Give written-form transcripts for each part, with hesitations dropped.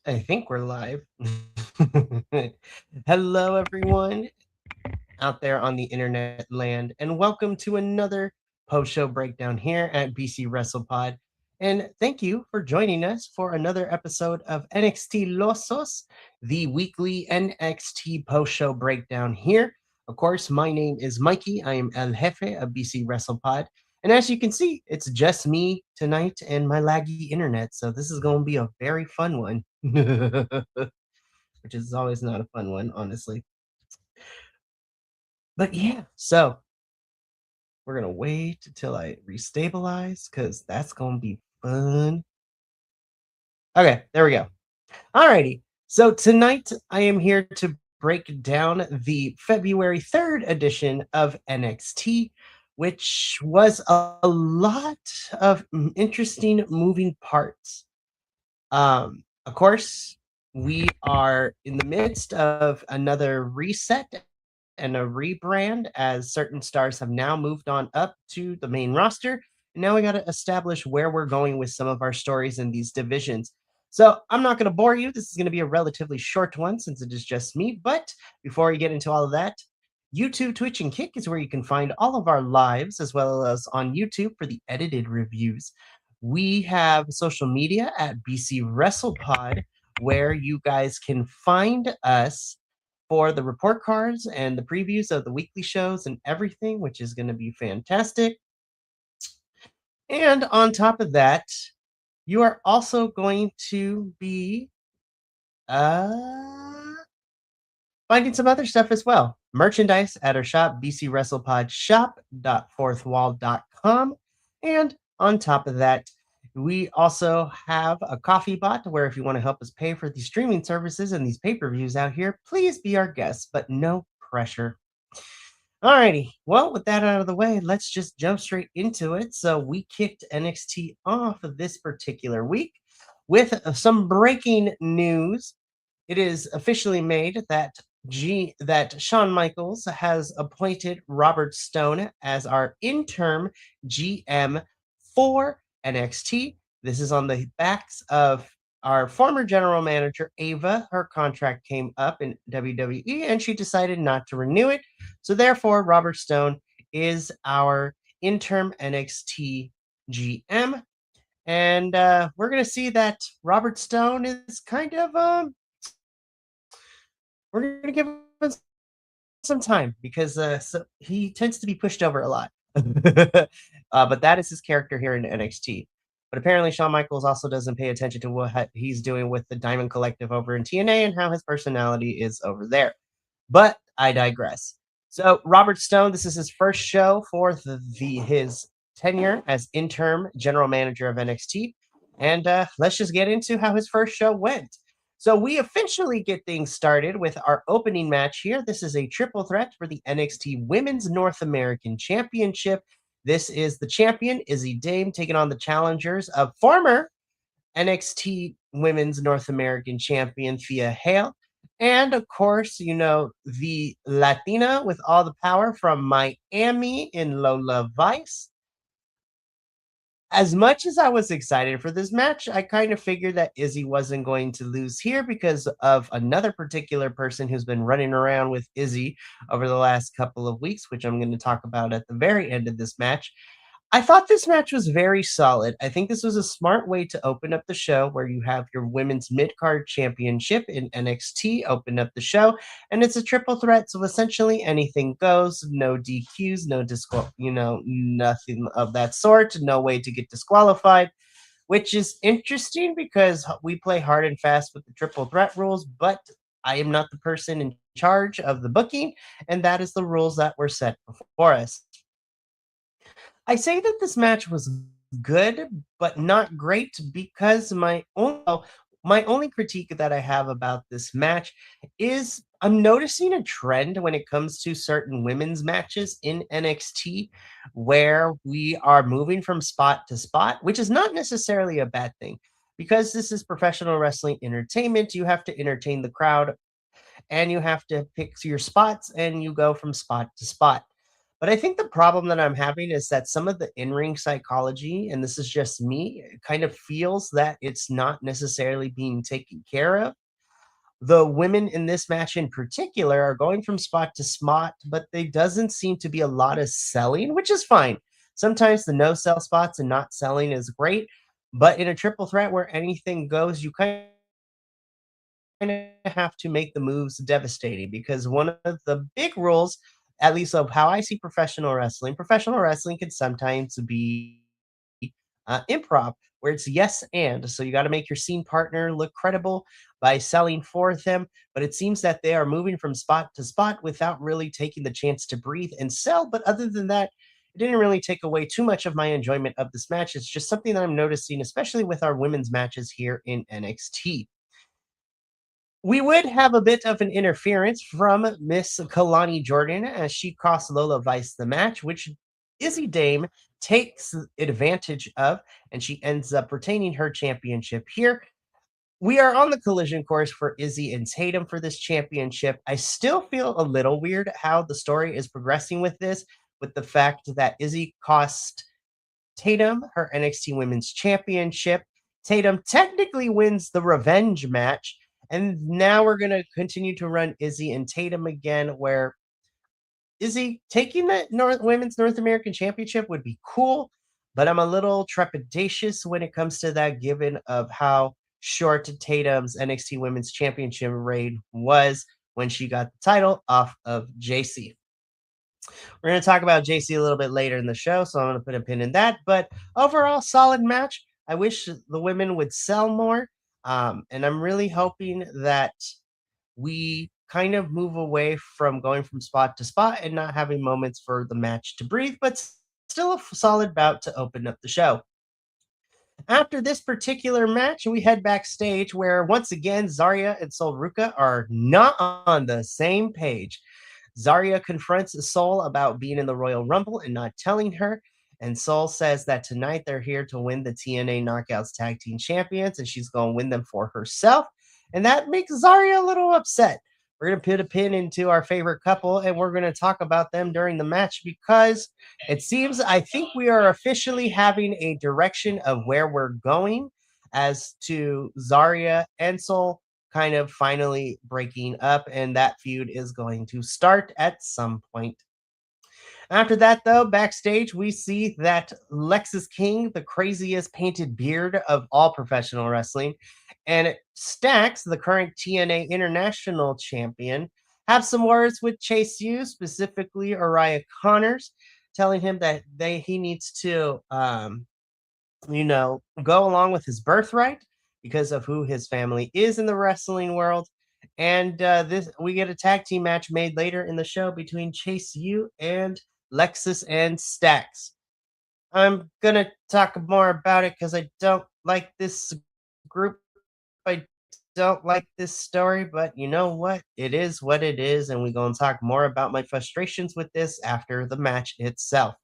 I think we're live. Hello, everyone out there on the internet land, and welcome to another post-show breakdown here at BC WrestlePod. And thank you for joining us for another episode of NXTilosos, the weekly NXT post-show breakdown here. Of course, my name is Mikey. I am El Jefe of BC WrestlePod. And as you can see, it's just me tonight and my laggy internet. So this is going to be a very fun one, which is always not a fun one, honestly. But yeah, so we're going to wait until I restabilize because that's going to be fun. Okay, there we go. Alrighty. So tonight I am here to break down the February 3rd edition of NXT, which was a lot of interesting moving parts. Of course, we are in the midst of another reset and a rebrand as certain stars have now moved on up to the main roster. And now we got to establish where we're going with some of our stories in these divisions. So I'm not going to bore you. This is going to be a relatively short one since it is just me. But before we get into all of that, YouTube, Twitch, and Kick is where you can find all of our lives as well as on YouTube for the edited reviews. We have social media at BC WrestlePod, where you guys can find us for the report cards and the previews of the weekly shows and everything, which is going to be fantastic. And on top of that, you are also going to be finding some other stuff as well. Merchandise at our shop, bcwrestlepodshop.fourthwall.com. And on top of that, we also have a coffee bot where if you want to help us pay for these streaming services and these pay-per-views out here, please be our guest, but no pressure. Alrighty, well, with that out of the way, let's just jump straight into it. So we kicked NXT off of this particular week with some breaking news. It is officially made that Shawn Michaels has appointed Robert Stone as our interim GM for NXT. This is on the backs of our former general manager, Ava. Her contract came up in WWE and she decided not to renew it. So, therefore, Robert Stone is our interim NXT GM. And we're going to see that Robert Stone is kind of, we're going to give him some time because so he tends to be pushed over a lot. But that is his character here in NXT. But apparently, Shawn Michaels also doesn't pay attention to what he's doing with the Diamond Collective over in TNA and how his personality is over there. But I digress. So, Robert Stone, this is his first show for his tenure as interim general manager of NXT. And let's just get into how his first show went. So we officially get things started with our opening match here. This is a triple threat for the NXT Women's North American Championship. This is the champion, Izzy Dame, taking on the challengers of former NXT Women's North American Champion, Thea Hale. And of course, you know, the Latina with all the power from Miami in Lola Vice. As much as I was excited for this match, I kind of figured that Izzy wasn't going to lose here because of another particular person who's been running around with Izzy over the last couple of weeks, which I'm going to talk about at the very end of this match. I thought this match was very solid. I think this was a smart way to open up the show where you have your women's mid-card championship in NXT open up the show, and it's a triple threat, so essentially anything goes, no DQs, no nothing of that sort, no way to get disqualified, which is interesting because we play hard and fast with the triple threat rules, but I am not the person in charge of the booking, and that is the rules that were set before us. I say that this match was good, but not great because my only critique that I have about this match is I'm noticing a trend when it comes to certain women's matches in NXT where we are moving from spot to spot, which is not necessarily a bad thing. Because this is professional wrestling entertainment, you have to entertain the crowd and you have to pick your spots and you go from spot to spot. But I think the problem that I'm having is that some of the in-ring psychology, and this is just me, it kind of feels that it's not necessarily being taken care of. The women in this match in particular are going from spot to spot, but there doesn't seem to be a lot of selling, which is fine. Sometimes the no sell spots and not selling is great, but in a triple threat where anything goes, you kinda have to make the moves devastating because one of the big rules, at least of how I see professional wrestling can sometimes be improv where it's yes and. So you got to make your scene partner look credible by selling for them. But it seems that they are moving from spot to spot without really taking the chance to breathe and sell. But other than that, it didn't really take away too much of my enjoyment of this match. It's just something that I'm noticing, especially with our women's matches here in NXT. We would have a bit of an interference from Miss Kalani Jordan as she cost Lola Vice the match, which Izzy Dame takes advantage of, and she ends up retaining her championship here. We are on the collision course for Izzy and Tatum for this championship. I still feel a little weird how the story is progressing with this, with the fact that Izzy cost Tatum her NXT Women's Championship. Tatum technically wins the revenge match. And now we're going to continue to run Izzy and Tatum again, where Izzy taking the Women's North American Championship would be cool, but I'm a little trepidatious when it comes to that, given of how short Tatum's NXT Women's Championship reign was when she got the title off of JC. We're going to talk about JC a little bit later in the show, so I'm going to put a pin in that. But overall, solid match. I wish the women would sell more. And I'm really hoping that we kind of move away from going from spot to spot and not having moments for the match to breathe, but still a solid bout to open up the show. After this particular match, we head backstage where once again Zarya and Sol Ruka are not on the same page. Zarya confronts Sol about being in the Royal Rumble and not telling her. And Sol says that tonight they're here to win the TNA Knockouts Tag Team Champions, and she's going to win them for herself. And that makes Zarya a little upset. We're going to put a pin into our favorite couple, and we're going to talk about them during the match because it seems I think we are officially having a direction of where we're going as to Zarya and Sol kind of finally breaking up, and that feud is going to start at some point. After that, though, backstage, we see that Lexis King, the craziest painted beard of all professional wrestling, and Stacks, the current TNA International Champion, have some words with Chase U, specifically Uriah Connors, telling him that he needs to, go along with his birthright because of who his family is in the wrestling world. And this we get a tag team match made later in the show between Chase U and Lexus and Stacks. I'm gonna talk more about it because I don't like this group. I don't like this story, but you know what? It is what it is, and we're gonna talk more about my frustrations with this after the match itself.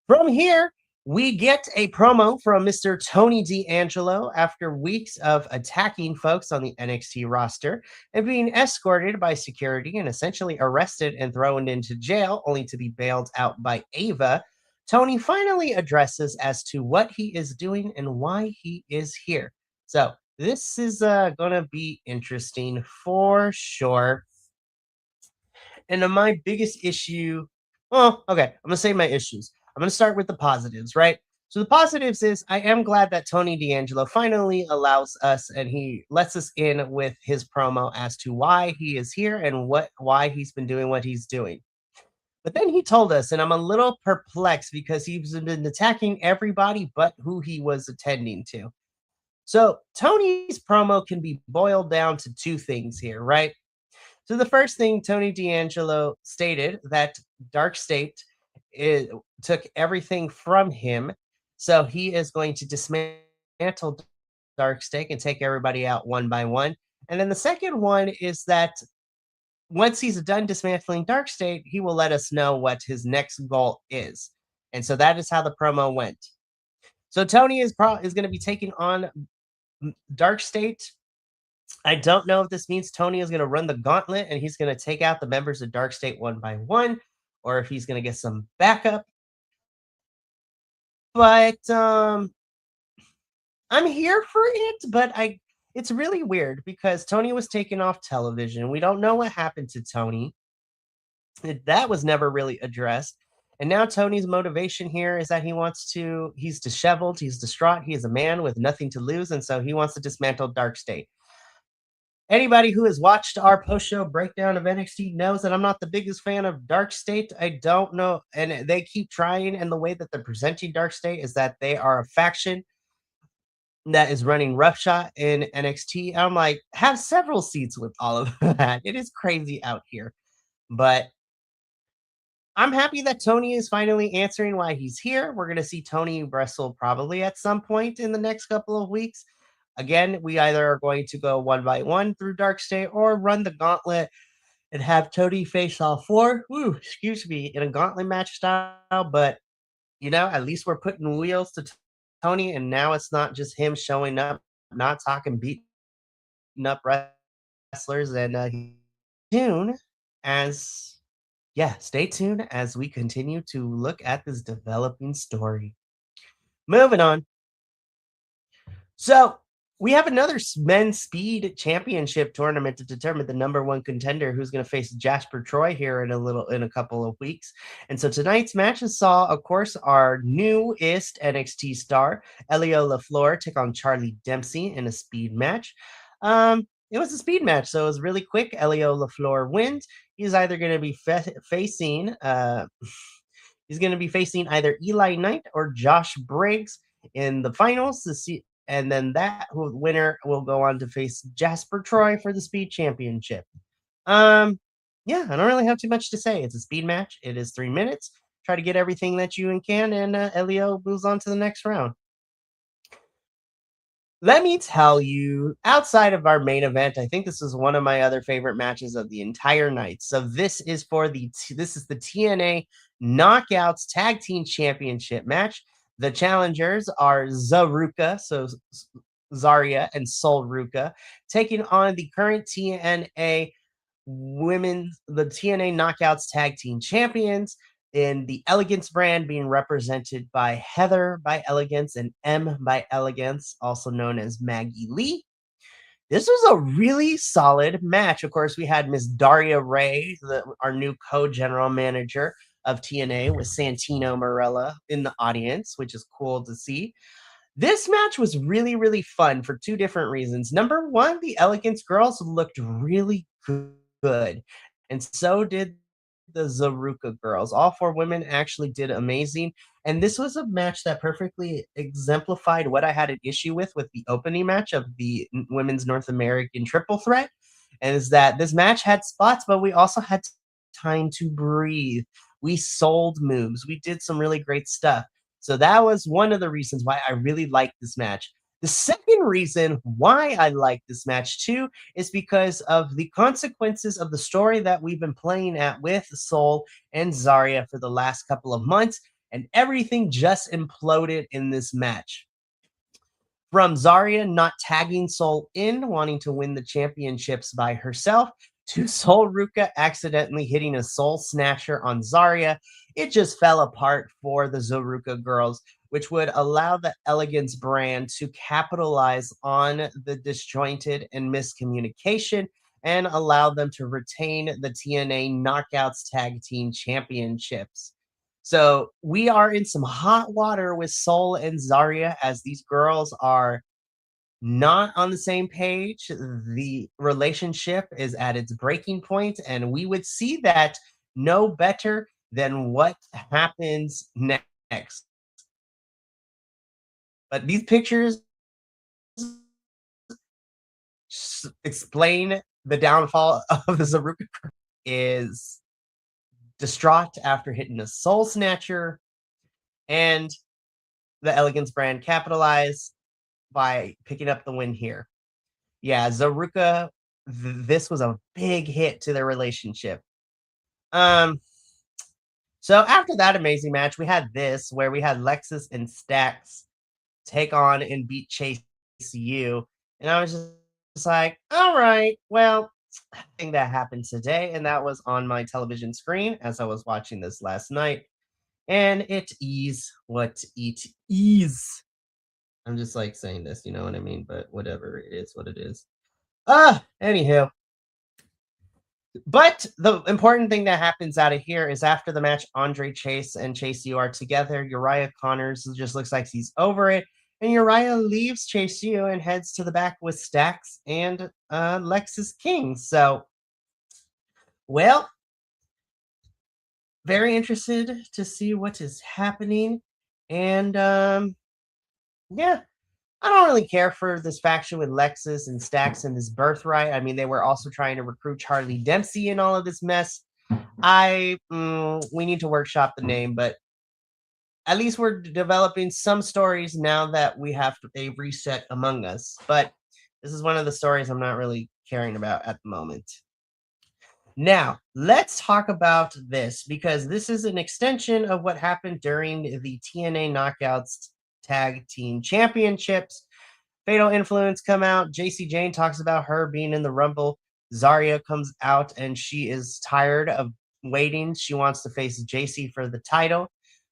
From here, we get a promo from Mr. Tony D'Angelo after weeks of attacking folks on the NXT roster and being escorted by security and essentially arrested and thrown into jail, only to be bailed out by Ava. Tony finally addresses as to what he is doing and why he is here. So, this is going to be interesting for sure. And my biggest issue, well, okay, I'm going to say my issues. I'm going to start with the positives, right? So the positives is I am glad that Tony D'Angelo finally allows us and he lets us in with his promo as to why he is here and why he's been doing what he's doing. But then he told us, and I'm a little perplexed because he's been attacking everybody but who he was attending to. So Tony's promo can be boiled down to two things here, right? So the first thing Tony D'Angelo stated that Dark State took everything from him, so he is going to dismantle Dark State and take everybody out one by one. And then the second one is that once he's done dismantling Dark State, he will let us know what his next goal is. And so that is how the promo went. So Tony is going to be taking on Dark State. I don't know if this means Tony is going to run the gauntlet and he's going to take out the members of Dark State one by one, or if he's going to get some backup. But I'm here for it, but it's really weird because Tony was taken off television. We don't know what happened to Tony. That was never really addressed. And now Tony's motivation here is that he's disheveled, he's distraught, he is a man with nothing to lose, and so he wants to dismantle Dark State. Anybody who has watched our post-show breakdown of NXT knows that I'm not the biggest fan of Dark State. I don't know, and they keep trying, and the way that they're presenting Dark State is that they are a faction that is running roughshod in NXT. I'm like, have several seats with all of that. It is crazy out here. But I'm happy that Tony is finally answering why he's here. We're going to see Tony wrestle probably at some point in the next couple of weeks. Again, we either are going to go one by one through Dark State or run the gauntlet and have Tony face all four. Excuse me, in a gauntlet match style. But, at least we're putting wheels to Tony, and now it's not just him showing up, not talking, beating up wrestlers. And tune as stay tuned as we continue to look at this developing story. Moving on. So we have another men's speed championship tournament to determine the number one contender who's going to face Jasper Troy here in a couple of weeks. And so tonight's matches saw, of course, our newest NXT star, Elio LaFleur, take on Charlie Dempsey in a speed match. It was a speed match, so it was really quick. Elio LaFleur wins. He's either going to be facing either Eli Knight or Josh Briggs in the finals to see. And then that winner will go on to face Jasper Troy for the Speed Championship. I don't really have too much to say. It's a speed match. It is 3 minutes. Try to get everything that you can, and Elio moves on to the next round. Let me tell you, outside of our main event, I think this is one of my other favorite matches of the entire night. So this is the TNA Knockouts Tag Team Championship match. The challengers are Zaruka, so Zarya and Sol Ruka, taking on the current TNA Knockouts Tag Team Champions in the Elegance brand, being represented by Heather by Elegance and M by Elegance, also known as Maggie Lee. This was a really solid match. Of course, we had Miss Daria Ray, our new co-general manager of TNA, with Santino Marella in the audience, which is cool to see. This match was really, really fun for two different reasons. Number one, the Elegance girls looked really good, and so did the Zaruka girls. All four women actually did amazing, and this was a match that perfectly exemplified what I had an issue with the opening match of the Women's North American Triple Threat, and is that this match had spots, but we also had time to breathe. We sold moves. We did some really great stuff. So that was one of the reasons why I really liked this match. The second reason why I like this match too is because of the consequences of the story that we've been playing at with Sol and Zarya for the last couple of months, and everything just imploded in this match. From Zarya not tagging Sol in, wanting to win the championships by herself, to Sol Ruka accidentally hitting a Soul Snatcher on Zarya, it just fell apart for the Zaruka girls, which would allow the Elegance brand to capitalize on the disjointed and miscommunication and allow them to retain the TNA Knockouts Tag Team Championships. So we are in some hot water with Sol and Zarya, as these girls are not on the same page. The relationship is at its breaking point, and we would see that no better than what happens next. But these pictures explain the downfall of the Zaruka. Is distraught after hitting a Soul Snatcher, and the Elegance brand capitalized by picking up the win here. Yeah, Zaruka, this was a big hit to their relationship. So after that amazing match, we had this where we had Lexus and Stax take on and beat Chase U. And I was just like, all right, well, thing that happened today, and that was on my television screen as I was watching this last night. And it is what it is. I'm just like saying this, you know what I mean? But whatever, it is what it is. Anywho. But the important thing that happens out of here is after the match, Andre Chase and Chase U are together. Uriah Connors just looks like he's over it. And Uriah leaves Chase U and heads to the back with Stax and Lexus King. So, well, very interested to see what is happening. And yeah, I don't really care for this faction with Lexus and Stax and this birthright. I mean, they were also trying to recruit Charlie Dempsey in all of this mess. We need to workshop the name, but at least we're developing some stories now that we have a reset among us. But this is one of the stories I'm not really caring about at the moment. Now, let's talk about this because this is an extension of what happened during the TNA Knockouts Tag Team Championships. Fatal Influence come out. JC Jane talks about her being in the Rumble. Zarya comes out and she is tired of waiting. She wants to face JC for the title.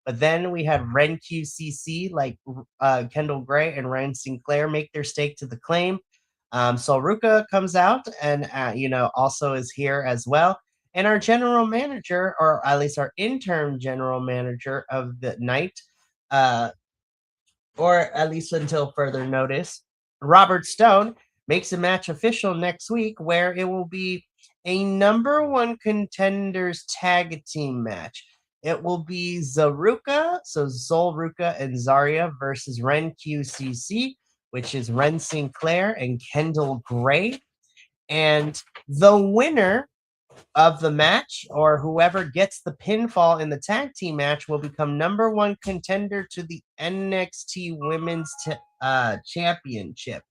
But then we had Ren QCC, like Kendall Gray and Ryan Sinclair, make their stake to the claim. So Ruka comes out and, also is here as well. And our general manager, or at least our interim general manager of the night, or at least until further notice, Robert Stone makes a match official next week where it will be a number one contenders tag team match. It will be Zaruka, so Zol Ruka and Zarya versus Ren QCC, which is Ren Sinclair and Kendall Gray. And the winner of the match, or whoever gets the pinfall in the tag team match, will become number one contender to the NXT Women's Championship.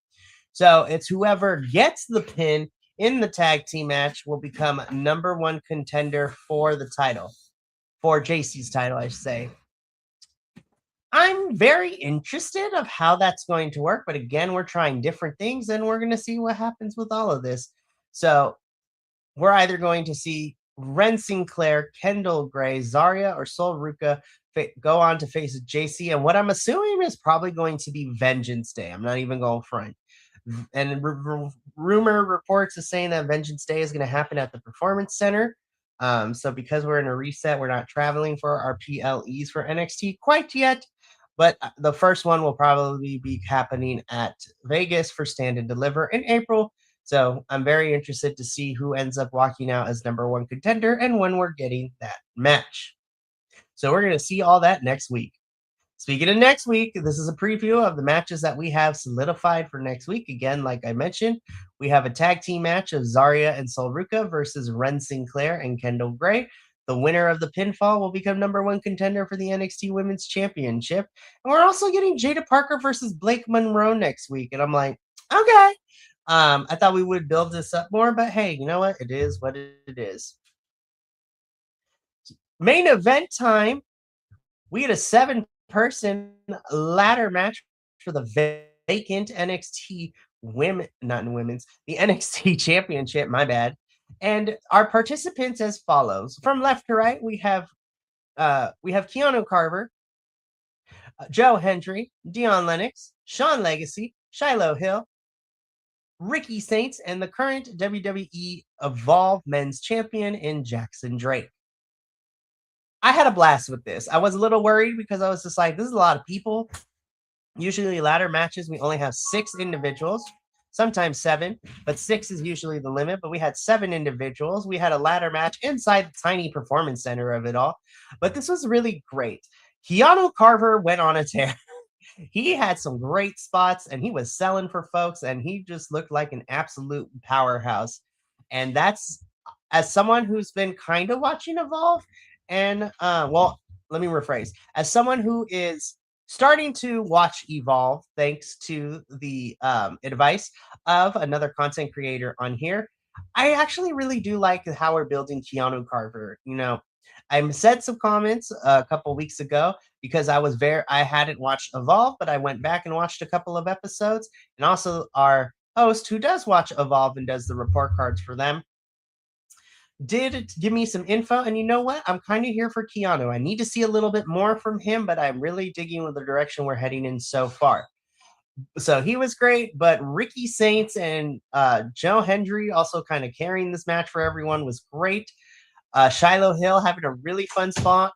So it's whoever gets the pin in the tag team match will become number one contender for the title, for JC's title, I should say. I'm very interested of how that's going to work, but again, we're trying different things and we're going to see what happens with all of this. So we're either going to see Ren Sinclair, Kendall Gray, Zarya, or Sol Ruka go on to face JC. And what I'm assuming is probably going to be Vengeance Day. I'm not even going front. And rumor reports is saying that Vengeance Day is going to happen at the Performance Center. So because we're in a reset, we're not traveling for our PLEs for NXT quite yet. But the first one will probably be happening at Vegas for Stand and Deliver in April. So I'm very interested to see who ends up walking out as number one contender and when we're getting that match. So we're going to see all that next week. Speaking of next week, this is a preview of the matches that we have solidified for next week. Again, like I mentioned, we have a tag team match of Zarya and Sol Ruka versus Ren Sinclair and Kendall Gray. The winner of the pinfall will become number one contender for the NXT Women's Championship. And we're also getting Jada Parker versus Blake Monroe next week. And I'm like, okay. I thought we would build this up more, but hey, you know what? It is what it is. Main event time. We had a 7-person ladder match for the vacant NXT the NXT Championship, my bad. And our participants as follows. From left to right, we have Keanu Carver, Joe Hendry, Dion Lennox, Sean Legacy, Shiloh Hill, Ricky Saints, and the current WWE Evolve Men's Champion in Jackson Drake. I had a blast with this. I was a little worried because I was just like, this is a lot of people. Usually ladder matches, we only have 6 individuals, sometimes 7, but 6 is usually the limit. But we had 7 individuals. We had a ladder match inside the tiny performance center of it all. But this was really great. Keanu Carver went on a tear. He had some great spots and he was selling for folks and he just looked like an absolute powerhouse. And that's, as someone who's been kind of watching Evolve, and let me rephrase. As someone who is starting to watch Evolve, thanks to the advice of another content creator on here, I actually really do like how we're building Keanu Carver. You know, I said some comments a couple weeks ago because I hadn't watched Evolve, but I went back and watched a couple of episodes, and also our host who does watch Evolve and does the report cards for them, did give me some info. And you know what? I'm kind of here for Keanu. I need to see a little bit more from him, but I'm really digging with the direction we're heading in so far. So he was great, but Ricky Saints and Joe Hendry also kind of carrying this match for everyone was great. Shiloh Hill having a really fun spot.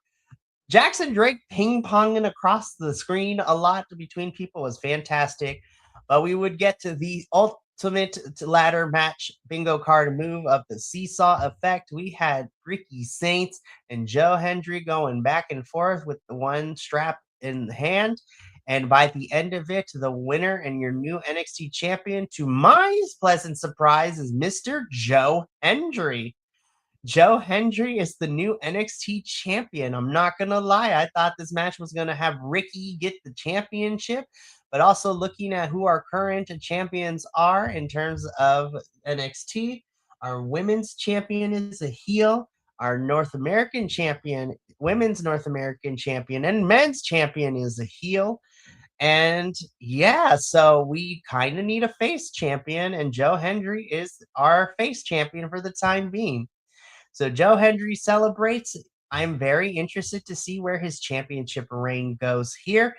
Jackson Drake ping-ponging across the screen a lot between people was fantastic. But we would get to the ultimate ladder match bingo card move of the seesaw effect. We had Ricky Saints and Joe Hendry going back and forth with the one strap in hand. And by the end of it, the winner and your new NXT champion, to my pleasant surprise, is Mr. Joe Hendry. Joe Hendry is the new NXT champion. I'm not going to lie. I thought this match was going to have Ricky get the championship, but also looking at who our current champions are in terms of NXT, our women's champion is a heel. Our North American champion, women's North American champion, and men's champion is a heel. And yeah, so we kind of need a face champion, and Joe Hendry is our face champion for the time being. So Joe Hendry celebrates. I'm very interested to see where his championship reign goes here.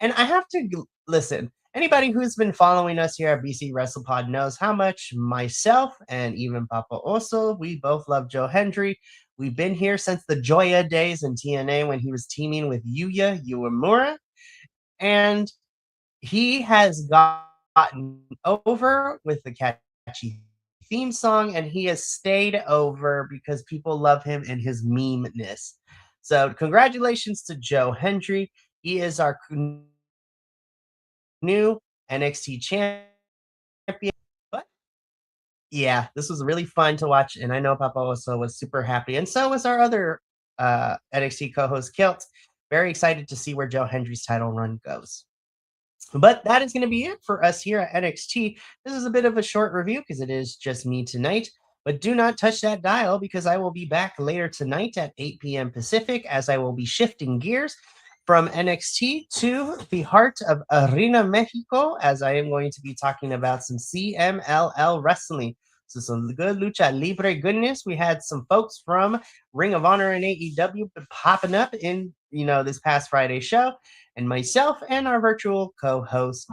And I have to listen. Anybody who's been following us here at BC WrestlePod knows how much myself and even Papa Oso, we both love Joe Hendry. We've been here since the Joya days in TNA when he was teaming with Yuya Uemura. And he has gotten over with the catchy theme song, and he has stayed over because people love him and his meme-ness. So congratulations to Joe Hendry. He is our new NXT champion. But yeah, this was really fun to watch, and I know Papa also was super happy, and so was our other NXT co-host Kilt. Very excited to see where Joe Hendry's title run goes. But that is going to be it for us here at NXT. This is a bit of a short review because it is just me tonight. But do not touch that dial because I will be back later tonight at 8 p.m. Pacific as I will be shifting gears from NXT to the heart of Arena Mexico as I am going to be talking about some CMLL wrestling. So some good lucha libre goodness. We had some folks from Ring of Honor and AEW popping up in this past Friday show, and myself and our virtual co-host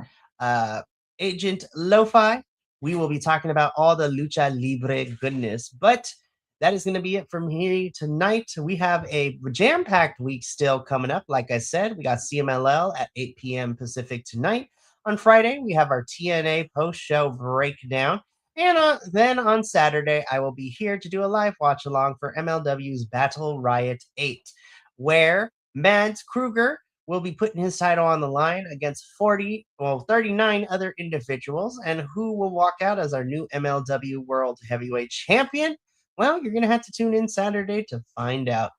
Agent Lo-Fi. We will be talking about all the lucha libre goodness. But that is going to be it from here tonight. We have a jam-packed week still coming up. Like I said, we got CMLL at 8 p.m. Pacific tonight. On Friday, we have our TNA Post-Show Breakdown. And then on Saturday, I will be here to do a live watch-along for MLW's Battle Riot 8, where Mads Kruger will be putting his title on the line against 39 other individuals. And who will walk out as our new MLW World Heavyweight Champion? Well, you're going to have to tune in Saturday to find out.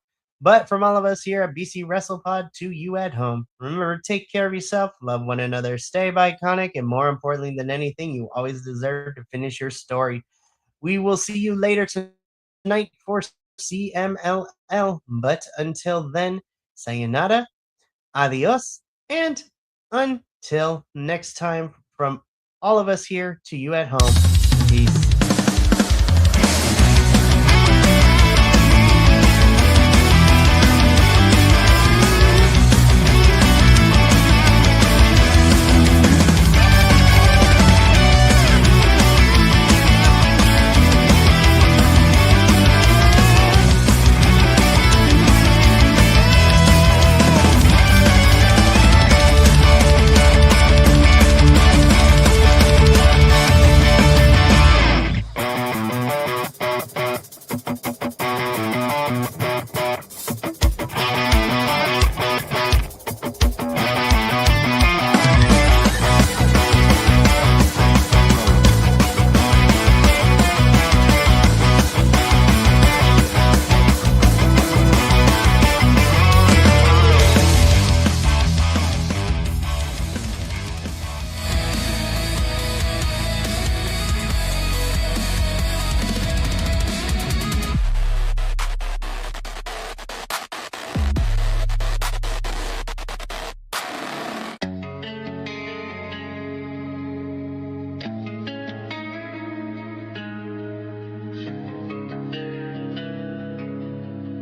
But from all of us here at BC WrestlePod to you at home, remember to take care of yourself, love one another, stay iconic, and more importantly than anything, you always deserve to finish your story. We will see you later tonight for CMLL. But until then, sayonara, adios, and until next time, from all of us here to you at home.